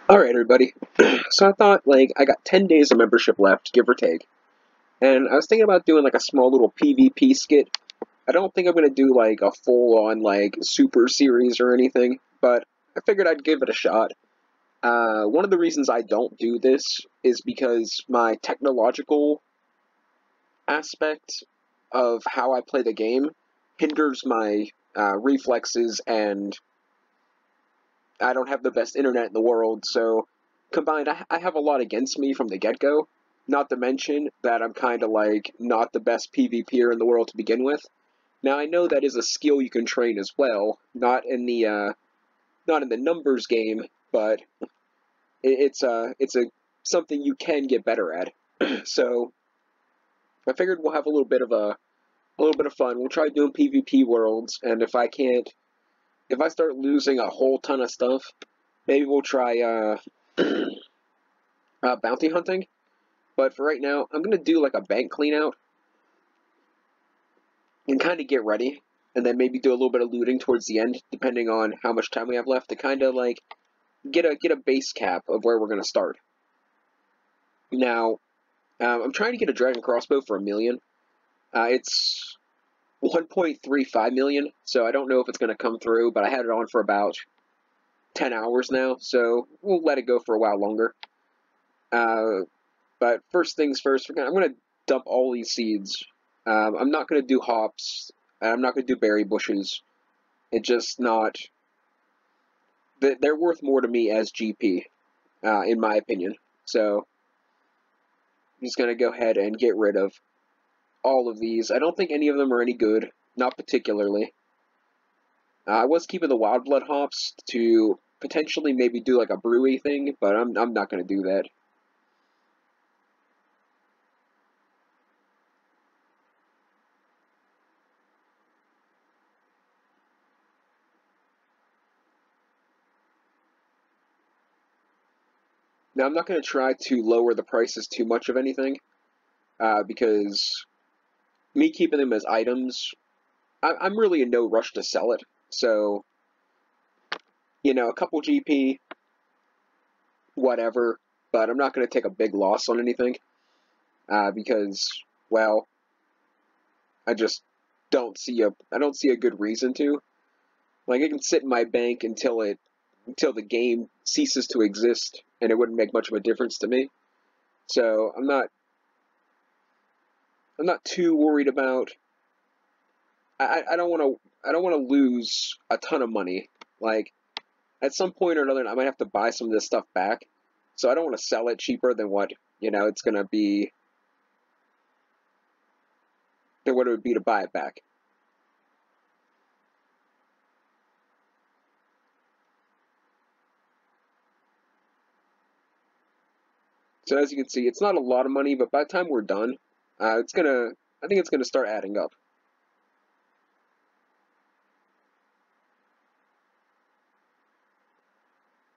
Alright, everybody. So I thought, I got 10 days of membership left, give or take. And I was thinking about doing, a small little PvP skit. I don't think I'm going to do, a full-on, super series or anything, but I figured I'd give it a shot. One of the reasons I don't do this is because my technological aspect of how I play the game hinders my reflexes, and I don't have the best internet in the world, so combined, I have a lot against me from the get-go. Not to mention that I'm kind of not the best PvPer in the world to begin with. Now I know that is a skill you can train as well, not in the numbers game, but it's a something you can get better at. So I figured we'll have a little bit of fun. We'll try doing PvP worlds, and if I start losing a whole ton of stuff, maybe we'll try bounty hunting. But for right now, I'm gonna do a bank clean out and kind of get ready, and then maybe do a little bit of looting towards the end, depending on how much time we have left to kind of get a base cap of where we're gonna start. Now, I'm trying to get a dragon crossbow for 1 million. It's 1.35 million, so I don't know if it's gonna come through, but I had it on for about 10 hours now, so we'll let it go for a while longer. But first things first, I'm going to dump all these seeds. I'm not going to do hops, and I'm not going to do berry bushes. It's just not... They're worth more to me as GP, in my opinion. So, I'm just going to go ahead and get rid of all of these. I don't think any of them are any good, not particularly. I was keeping the wild blood hops to potentially maybe do a brewy thing, but I'm not going to do that. Now, I'm not going to try to lower the prices too much of anything, because me keeping them as items, I'm really in no rush to sell it. So, a couple GP, whatever, but I'm not going to take a big loss on anything, because, well, I just I don't see a good reason to. It can sit in my bank until the game ceases to exist, and it wouldn't make much of a difference to me. So I'm not too worried about. I don't want to lose a ton of money. At some point or another, I might have to buy some of this stuff back. So I don't want to sell it cheaper than what it's gonna be, than what it would be to buy it back. So as you can see, it's not a lot of money, but by the time we're done, I think it's gonna start adding up.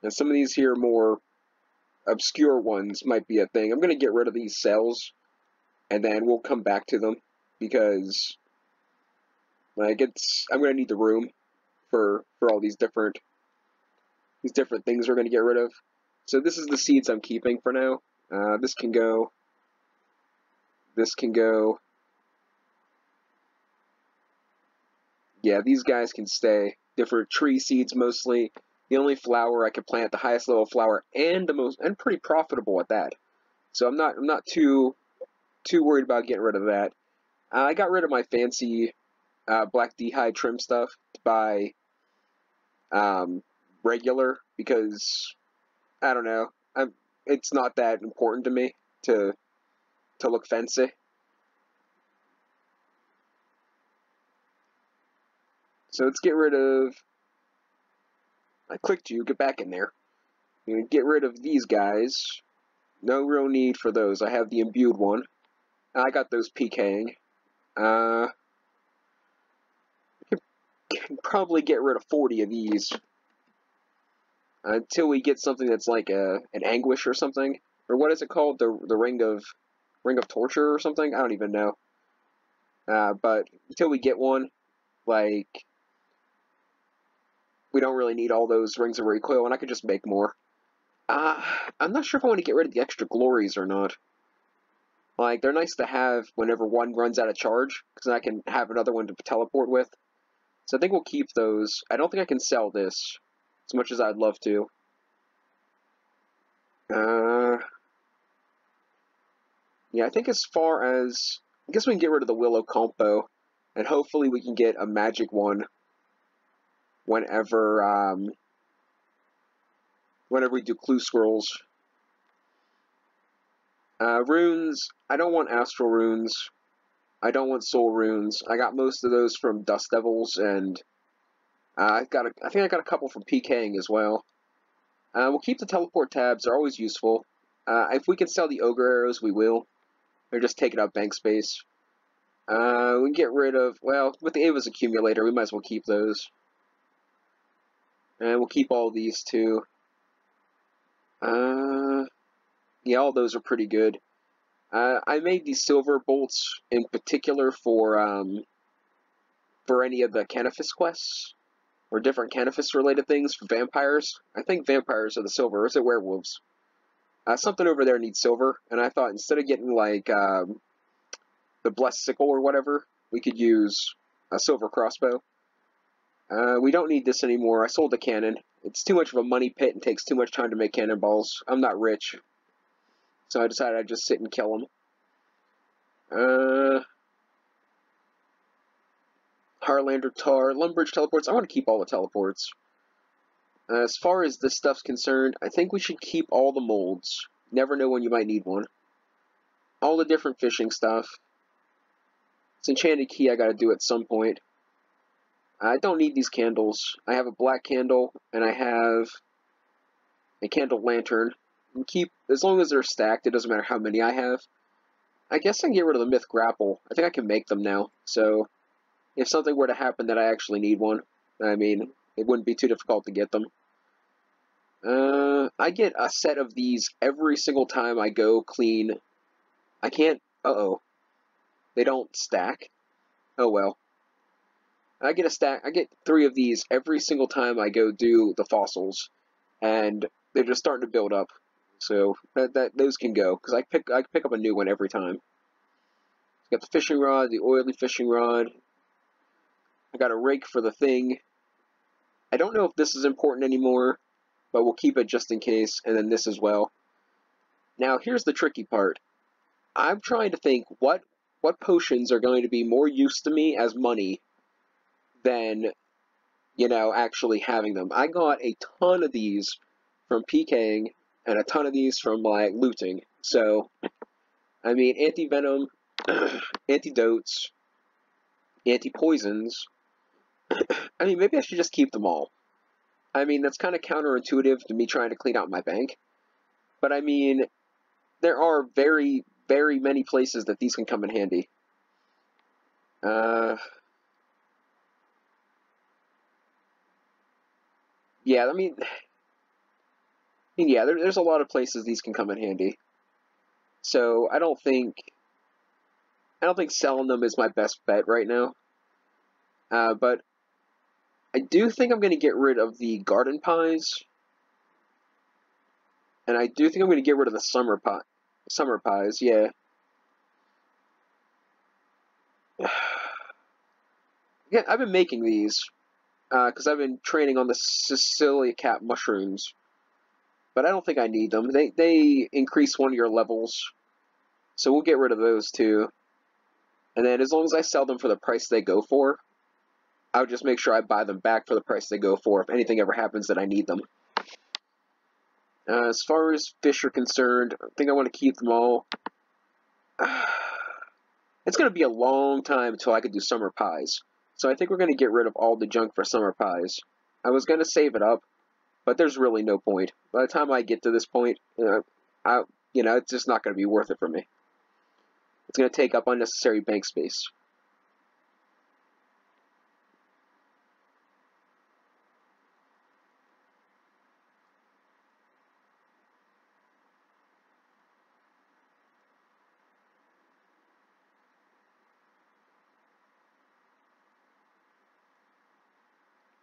And some of these here more obscure ones might be a thing. I'm gonna get rid of these cells, and then we'll come back to them because I'm gonna need the room for all these different things we're gonna get rid of. So this is the seeds I'm keeping for now. This can go. This can go. Yeah, these guys can stay. Different tree seeds mostly. The only flower I could plant, the highest level flower, and pretty profitable at that. So I'm not too worried about getting rid of that. I got rid of my fancy black d'hide trim stuff to buy regular because I don't know. It's not that important to me to look fancy. So let's get rid of. I clicked you. Get back in there. I'm gonna get rid of these guys. No real need for those. I have the imbued one. I got those PKing. I can probably get rid of 40 of these until we get something that's like an anguish or something, or what is it called? The ring of torture or something? I don't even know. But until we get one, we don't really need all those rings of recoil, and I could just make more. I'm not sure if I want to get rid of the extra glories or not. Like, they're nice to have whenever one runs out of charge, because I can have another one to teleport with. So I think we'll keep those. I don't think I can sell this, as much as I'd love to. Yeah, I think as far as... I guess we can get rid of the Willow Compo, and hopefully we can get a magic one whenever, whenever we do Clue Scrolls. Runes, I don't want Astral Runes. I don't want Soul Runes. I got most of those from Dust Devils, and I think I got a couple from PKing as well. We'll keep the teleport tabs. They're always useful. If we can sell the Ogre Arrows, we will. They're just taking up bank space. We can get rid of... Well, with the Ava's Accumulator, we might as well keep those. And we'll keep all these, too. Yeah, all those are pretty good. I made these silver bolts in particular for any of the Canifis quests, or different Canifis-related things for vampires. I think vampires are the silver, or is it werewolves? Something over there needs silver, and I thought instead of getting, like, the Blessed Sickle or whatever, we could use a silver crossbow. We don't need this anymore. I sold the cannon. It's too much of a money pit and takes too much time to make cannonballs. I'm not rich, so I decided I'd just sit and kill them. Harlander Tar, Lumbridge teleports. I want to keep all the teleports. As far as this stuff's concerned, I think we should keep all the molds. Never know when you might need one. All the different fishing stuff. This enchanted key I gotta do at some point. I don't need these candles. I have a black candle, and I have a candle lantern. And keep, as long as they're stacked, it doesn't matter how many I have. I guess I can get rid of the Myth Grapple. I think I can make them now, so if something were to happen that I actually need one, I mean, it wouldn't be too difficult to get them. I get a set of these every single time I go clean. I can't... Uh-oh. They don't stack. Oh well. I get 3 of these every single time I go do the fossils, and they're just starting to build up. So those can go, because I pick up a new one every time. Got the fishing rod, the oily fishing rod. I got a rake for the thing. I don't know if this is important anymore, but we'll keep it just in case, and then this as well. Now, here's the tricky part. I'm trying to think what potions are going to be more use to me as money than, you know, actually having them. I got a ton of these from PKing, and a ton of these from, like, looting. So, I mean, anti-venom, antidotes, anti-poisons. I mean, maybe I should just keep them all. I mean, that's kind of counterintuitive to me trying to clean out my bank. But, I mean, there are very, very many places that these can come in handy. Yeah, I mean, yeah, there's a lot of places these can come in handy. So I don't think selling them is my best bet right now. But I do think I'm going to get rid of the garden pies, and I do think I'm going to get rid of the summer pies. Yeah. Yeah, I've been making these because I've been training on the Sicilia Cap mushrooms. But I don't think I need them. They increase one of your levels, so we'll get rid of those too. And then as long as I sell them for the price they go for, I'll just make sure I buy them back for the price they go for if anything ever happens that I need them. As far as fish are concerned, I think I want to keep them all. It's going to be a long time until I can do summer pies. So I think we're going to get rid of all the junk for summer pies. I was going to save it up, but there's really no point. By the time I get to this point, it's just not going to be worth it for me. It's going to take up unnecessary bank space.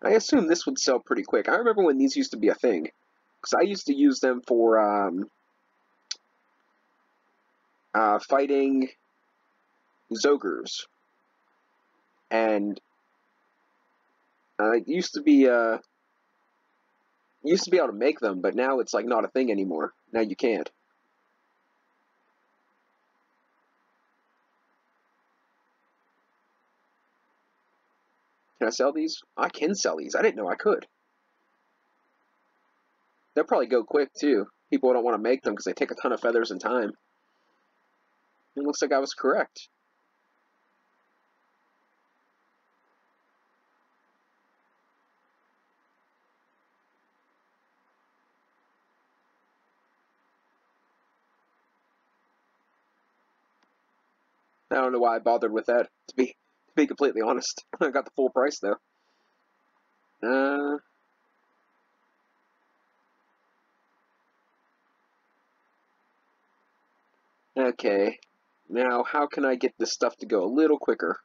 I assume this would sell pretty quick. I remember when these used to be a thing, Because I used to use them for fighting Zogres. And it used to be able to make them, but now it's like not a thing anymore. Now you can't. Can I sell these? I can sell these. I didn't know I could. They'll probably go quick too. People don't want to make them because they take a ton of feathers and time. It looks like I was correct. I don't know why I bothered with that, to be completely honest. I got the full price though. Okay. Now, how can I get this stuff to go a little quicker?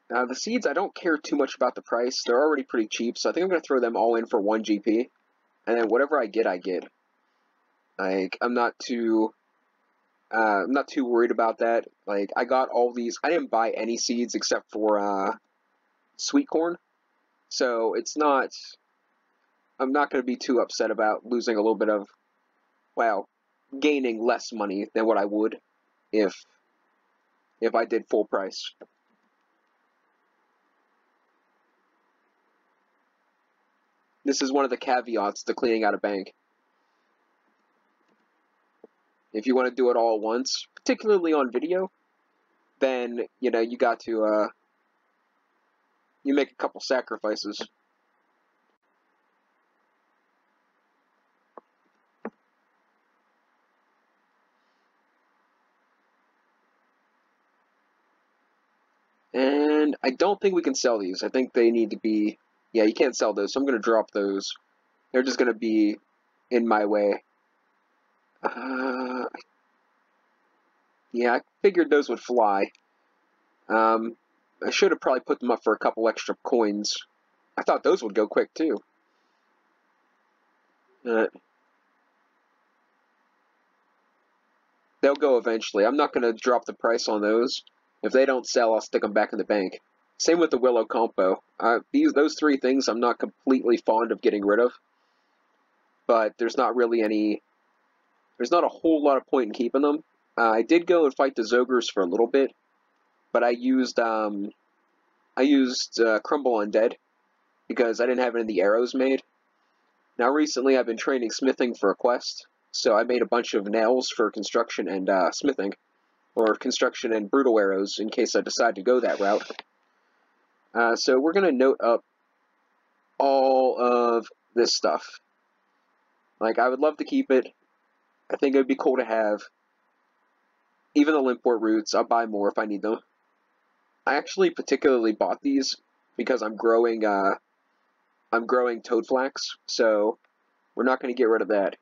The seeds, I don't care too much about the price. They're already pretty cheap, so I think I'm going to throw them all in for 1 GP. And then whatever I get, I get. Like, I'm not too worried about that. Like, I got all these. I didn't buy any seeds except for sweet corn. So it's not. I'm not going to be too upset about losing a little bit of, well, gaining less money than what I would if I did full price. This is one of the caveats to cleaning out a bank. If you want to do it all at once, particularly on video, then, you know, you got to, you make a couple sacrifices. And I don't think we can sell these. I think they need to be, yeah, you can't sell those, so I'm going to drop those. They're just going to be in my way. Yeah, I figured those would fly. I should have probably put them up for a couple extra coins. I thought those would go quick, too. They'll go eventually. I'm not going to drop the price on those. If they don't sell, I'll stick them back in the bank. Same with the Willow Compo. Those 3 things I'm not completely fond of getting rid of. But there's not really any... There's not a whole lot of point in keeping them. I did go and fight the Zogres for a little bit. But I used Crumble Undead. Because I didn't have any of the arrows made. Now recently I've been training smithing for a quest. So I made a bunch of nails for construction and smithing. Or construction and brutal arrows in case I decide to go that route. So we're going to note up all of this stuff. Like, I would love to keep it. I think it would be cool to have. Even the Limport roots, I'll buy more if I need them. I actually particularly bought these because I'm growing toadflax, so we're not going to get rid of that.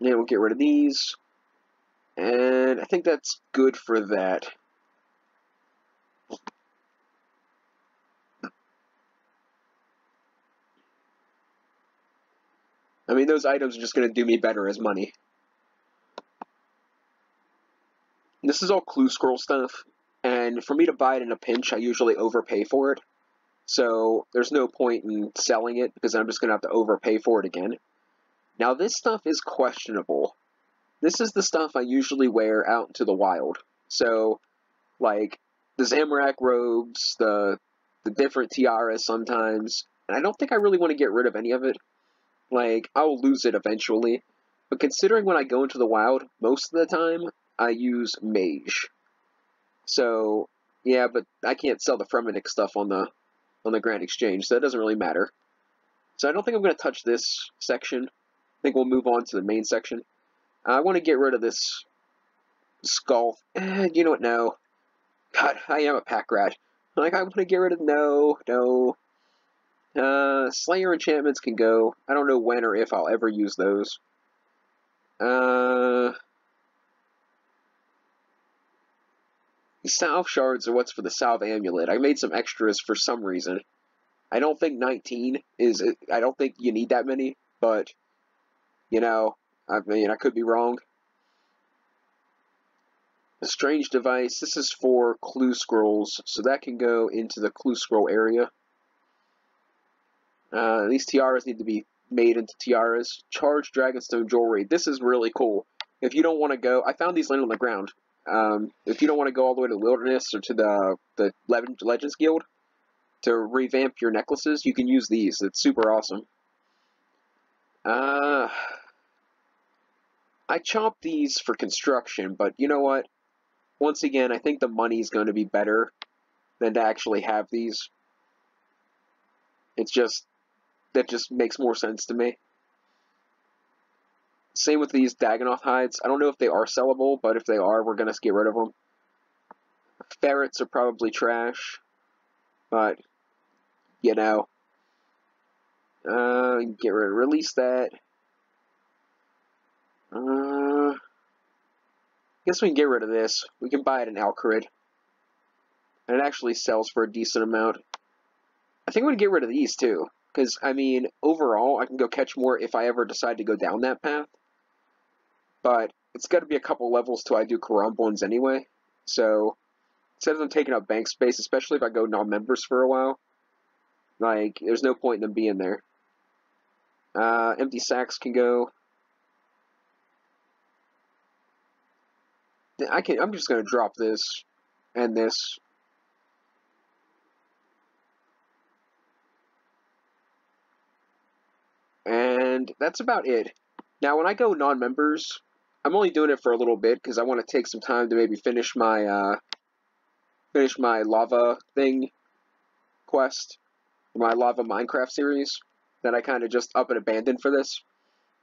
And we'll get rid of these. And I think that's good for that. I mean, those items are just going to do me better as money. This is all clue scroll stuff, and for me to buy it in a pinch, I usually overpay for it. So there's no point in selling it because I'm just going to have to overpay for it again. Now this stuff is questionable. This is the stuff I usually wear out into the wild. So, like, the Zamorak robes, the different tiaras sometimes, and I don't think I really want to get rid of any of it. Like, I'll lose it eventually. But considering when I go into the wild, most of the time, I use mage. So, yeah, but I can't sell the Fremennik stuff on the Grand Exchange, so that doesn't really matter. So I don't think I'm going to touch this section. I think we'll move on to the main section. I want to get rid of this skull. You know what, no. God, I am a pack rat. Like, I want to get rid of... No. Slayer enchantments can go. I don't know when or if I'll ever use those. The salve shards are what's for the salve amulet. I made some extras for some reason. I don't think 19 is... I don't think you need that many, but, you know, I mean, I could be wrong. A strange device. This is for clue scrolls, so that can go into the clue scroll area. These tiaras need to be made into tiaras. Charged dragonstone jewelry. This is really cool. If you don't want to go... I found these laying on the ground. If you don't want to go all the way to the wilderness or to the Legends Guild to revamp your necklaces, you can use these. It's super awesome. I chopped these for construction, but you know what? Once again, I think the money's going to be better than to actually have these. It's just... that just makes more sense to me. Same with these Dagonoth hides. I don't know if they are sellable, but if they are, we're going to get rid of them. Ferrets are probably trash, but, you know. Release that. Guess we can get rid of this. We can buy it in Alcarid. And it actually sells for a decent amount. I think I'm going to get rid of these, too. Because, I mean, overall, I can go catch more if I ever decide to go down that path. But it's got to be a couple levels till I do Karambons anyway. So, instead of them taking up bank space, especially if I go non-members for a while, like, there's no point in them being there. Empty sacks can go. I'm just going to drop this and this. And that's about it. Now, when I go non-members, I'm only doing it for a little bit because I want to take some time to maybe finish my lava thing quest, my lava Minecraft series that I kind of just up and abandoned for this.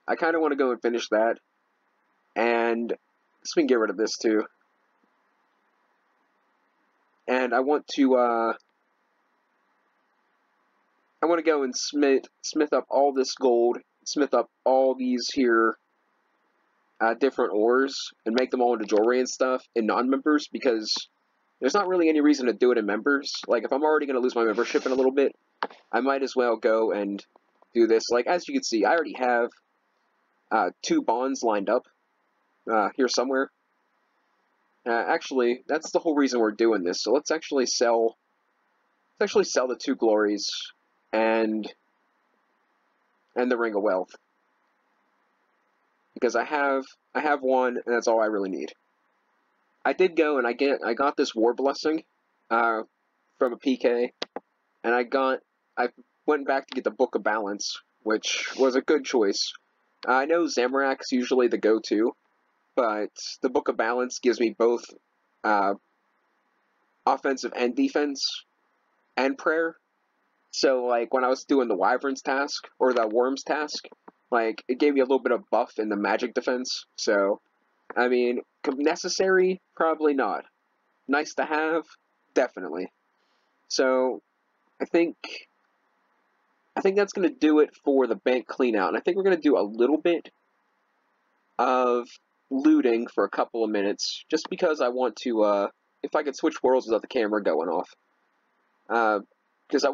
I kind of want to go and finish that, and so we can get rid of this too. And I want to go and smith up all this gold, smith up all these here different ores, and make them all into jewelry and stuff in non-members, because there's not really any reason to do it in members. Like, if I'm already going to lose my membership in a little bit, I might as well go and do this. Like, as you can see, I already have 2 bonds lined up here somewhere. Actually, that's the whole reason we're doing this. So let's actually sell the 2 glories and the Ring of Wealth, because I have one, and that's all I really need. I did go and I got this War Blessing from a PK, and I went back to get the Book of Balance, which was a good choice. I know Zamorak's usually the go-to, but the Book of Balance gives me both offensive and defense and prayer. So, like, when I was doing the Wyverns task, or the Worms task, like, it gave me a little bit of buff in the magic defense. So, I mean, necessary? Probably not. Nice to have? Definitely. So, I think that's going to do it for the bank cleanout. And I think we're going to do a little bit of looting for a couple of minutes, just because I want to, if I could switch worlds without the camera going off. Because I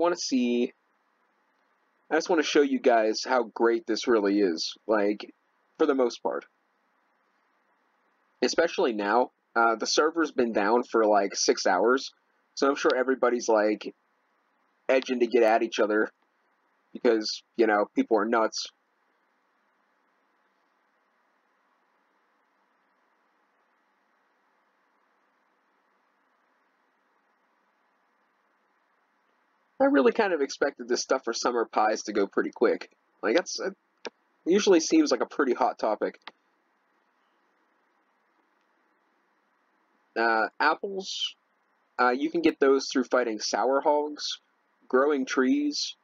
just want to show you guys how great this really is, like, for the most part. Especially now, the server's been down for, like, 6 hours, so I'm sure everybody's, like, edging to get at each other, because, you know, people are nuts. I really kind of expected this stuff for summer pies to go pretty quick. Like, it usually seems like a pretty hot topic. Apples, you can get those through fighting sour hogs, growing trees,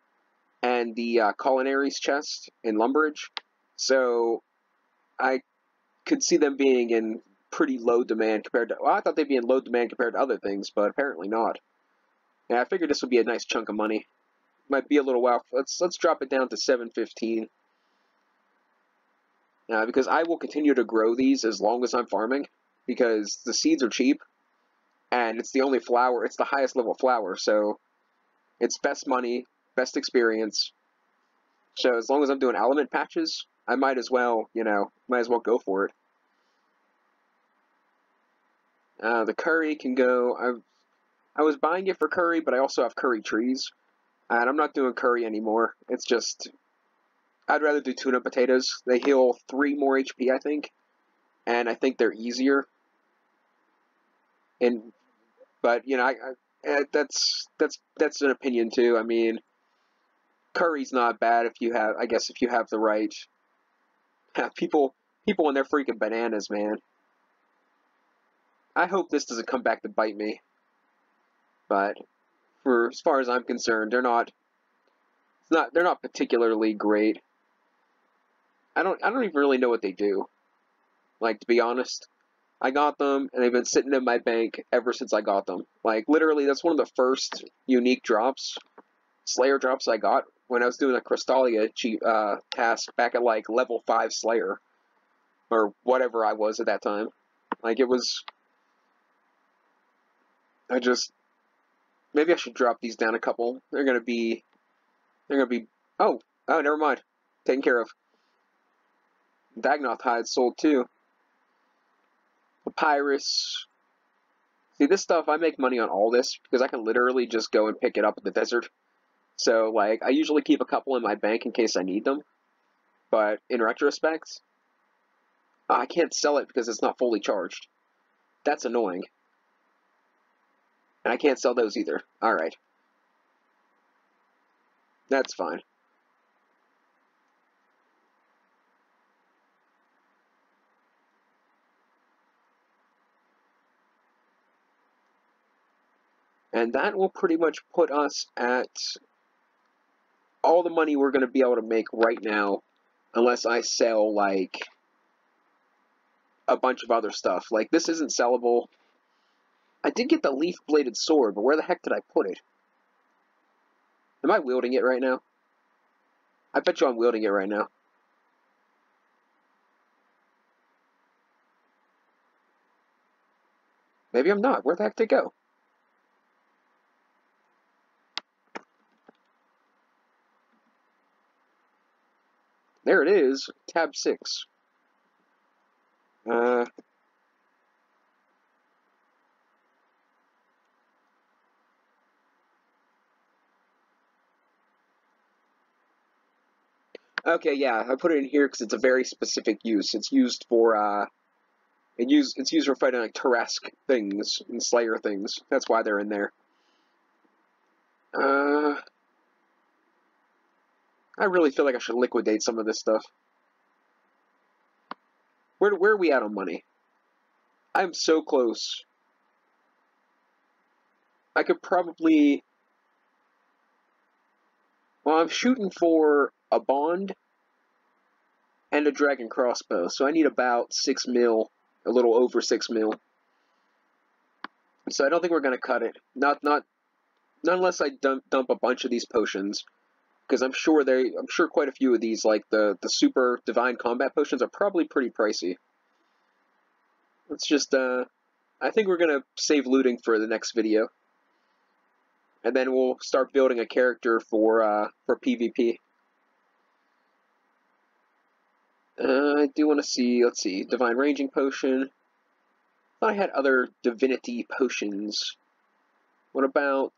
and the culinaries chest in Lumberage. So, I could see them being in pretty low demand compared to... Well, I thought they'd be in low demand compared to other things, but apparently not. Yeah, I figured this would be a nice chunk of money. Might be a little while. Let's drop it down to 715. Because I will continue to grow these as long as I'm farming, because the seeds are cheap, and it's the only flower, it's the highest level flower, so it's best money, best experience. So as long as I'm doing element patches, I might as well, go for it. The curry can go. I was buying it for curry, but I also have curry trees, and I'm not doing curry anymore. It's just, I'd rather do tuna potatoes. They heal 3 more HP, I think, and I think they're easier. But that's an opinion too. I mean, curry's not bad if you have, I guess, if you have the right. People when they're freaking bananas, man. I hope this doesn't come back to bite me. But for as far as I'm concerned, they're not particularly great. I don't even really know what they do. Like, to be honest, I got them and they've been sitting in my bank ever since I got them. Like, literally, that's one of the first unique drops, Slayer drops I got when I was doing a Crystalia task back at like level 5 Slayer or whatever I was at that time. Like, it was. Maybe I should drop these down a couple. They're gonna be. Oh, never mind. Taken care of. Dagnoth hide sold too. Papyrus. See, this stuff, I make money on all this because I can literally just go and pick it up in the desert. So, like, I usually keep a couple in my bank in case I need them. But in retrospect, I can't sell it because it's not fully charged. That's annoying. And I can't sell those either. Alright. That's fine. And that will pretty much put us at all the money we're going to be able to make right now, unless I sell, like, a bunch of other stuff. Like, this isn't sellable. I did get the leaf-bladed sword, but where the heck did I put it? Am I wielding it right now? I bet you I'm wielding it right now. Maybe I'm not. Where the heck did it go? There it is. Tab 6. Okay, yeah, I put it in here because it's a very specific use. It's used for, it's used for fighting, like, Tarrasque things and Slayer things. That's why they're in there. I really feel like I should liquidate some of this stuff. Where are we at on money? I'm so close. I could probably... Well, I'm shooting for a bond and a dragon crossbow, so I need about 6 mil, a little over 6 mil. So I don't think we're going to cut it. Not unless I dump a bunch of these potions. Because I'm sure quite a few of these, like the super divine combat potions, are probably pretty pricey. Let's just, I think we're gonna save looting for the next video. And then we'll start building a character for PvP. I do want to see, let's see, divine ranging potion. I thought I had other divinity potions. What about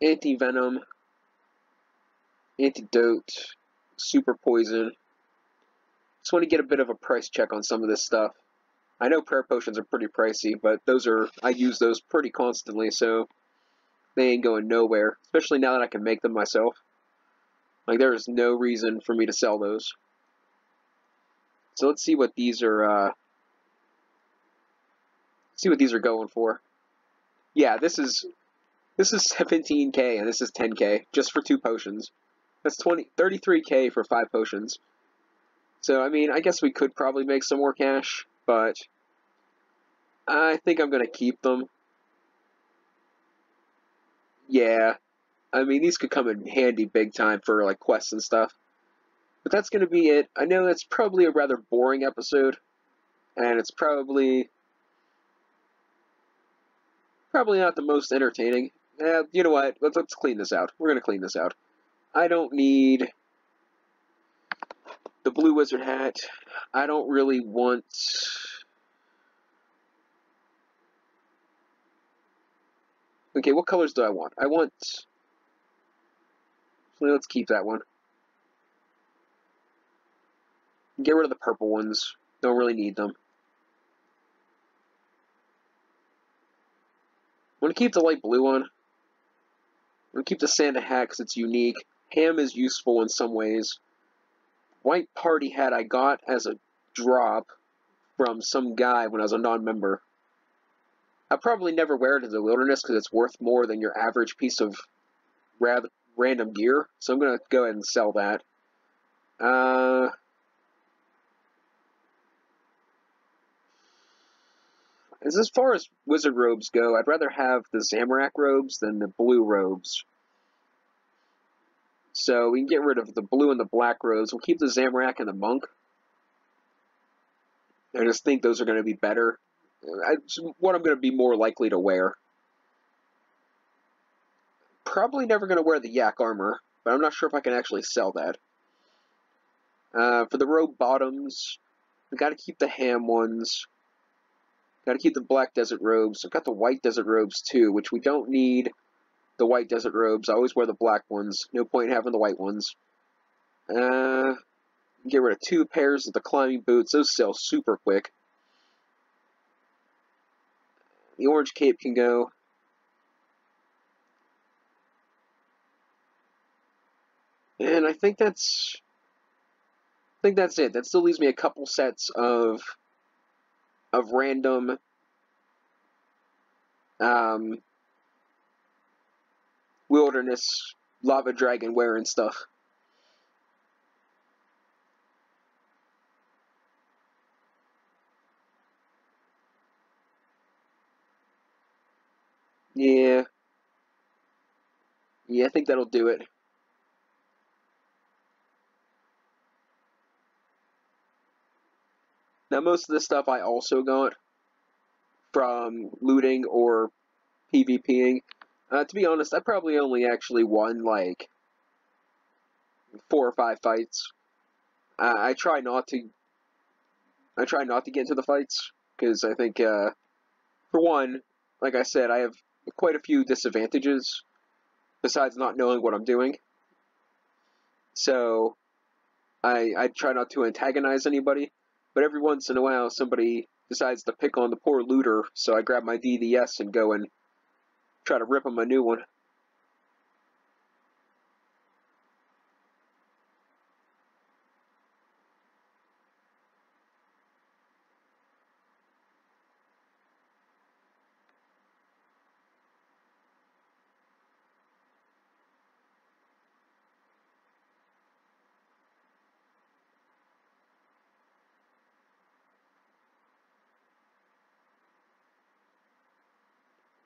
anti-venom? Antidote, super poison. Just want to get a bit of a price check on some of this stuff. I know prayer potions are pretty pricey, but I use those pretty constantly, so they ain't going nowhere. Especially now that I can make them myself. Like, there is no reason for me to sell those. So let's see what these are, going for. Yeah, this is 17k and this is 10k, just for 2 potions. That's 33k for 5 potions. So, I mean, I guess we could probably make some more cash, but I think I'm going to keep them. Yeah, I mean, these could come in handy big time for, like, quests and stuff. But that's going to be it. I know that's probably a rather boring episode, and it's probably... Probably not the most entertaining. You know what? Let's clean this out. We're gonna clean this out. I don't need the blue wizard hat. I don't really want... Okay, what colors do I want? I want... Let's keep that one. Get rid of the purple ones. Don't really need them. I'm going to keep the light blue one. I'm going to keep the Santa hat because it's unique. Ham is useful in some ways. White party hat I got as a drop from some guy when I was a non-member. I'll probably never wear it in the wilderness because it's worth more than your average piece of random gear. So I'm going to go ahead and sell that. As far as wizard robes go, I'd rather have the Zamorak robes than the blue robes. So we can get rid of the blue and the black robes. We'll keep the Zamorak and the monk. I just think those are going to be better. What I'm going to be more likely to wear. Probably never going to wear the yak armor, but I'm not sure if I can actually sell that. For the robe bottoms, we got to keep the ham ones. Got to keep the black desert robes. I've got the white desert robes too, which we don't need the white desert robes. I always wear the black ones. No point in having the white ones. Get rid of 2 pairs of the climbing boots. Those sell super quick. The orange cape can go. And I think that's it. That still leaves me a couple sets of random wilderness lava dragon wearing stuff. Yeah. Yeah, I think that'll do it. Now, most of this stuff I also got from looting or PvPing. To be honest, I probably only actually won like 4 or 5 fights. I try not to get into the fights because I think, for one, like I said, I have quite a few disadvantages besides not knowing what I'm doing. So I try not to antagonize anybody, but every once in a while somebody decides to pick on the poor looter, so I grab my DDS and go and try to rip him a new one.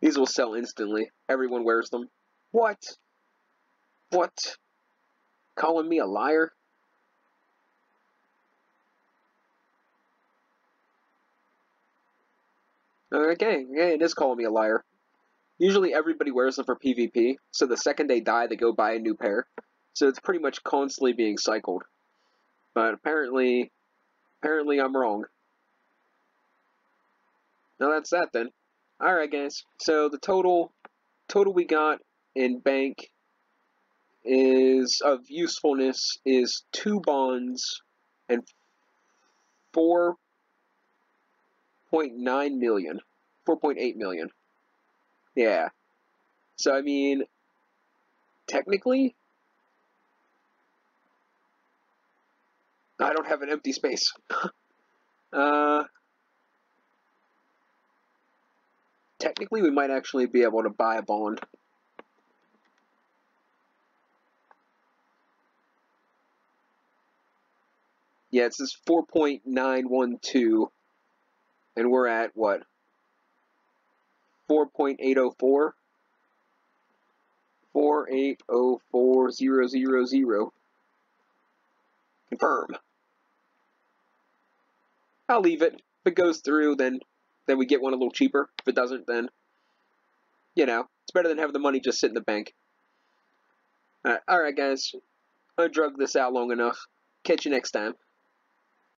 These will sell instantly. Everyone wears them. What? What? Calling me a liar? Okay, yeah, it is calling me a liar. Usually everybody wears them for PvP, so the second they die, they go buy a new pair. So it's pretty much constantly being cycled. But apparently I'm wrong. Now that's that then. Alright guys, so the total we got in bank is of usefulness is 2 bonds and 4.9 million. 4.8 million. Yeah. So I mean, technically, I don't have an empty space. Technically, we might actually be able to buy a bond. Yeah, it says 4.912, and we're at, what, 4.804? 4804000. Confirm. I'll leave it. If it goes through, then we get one a little cheaper. If it doesn't, then You know, it's better than having the money just sit in the bank. Alright, guys. I drug this out long enough. Catch you next time.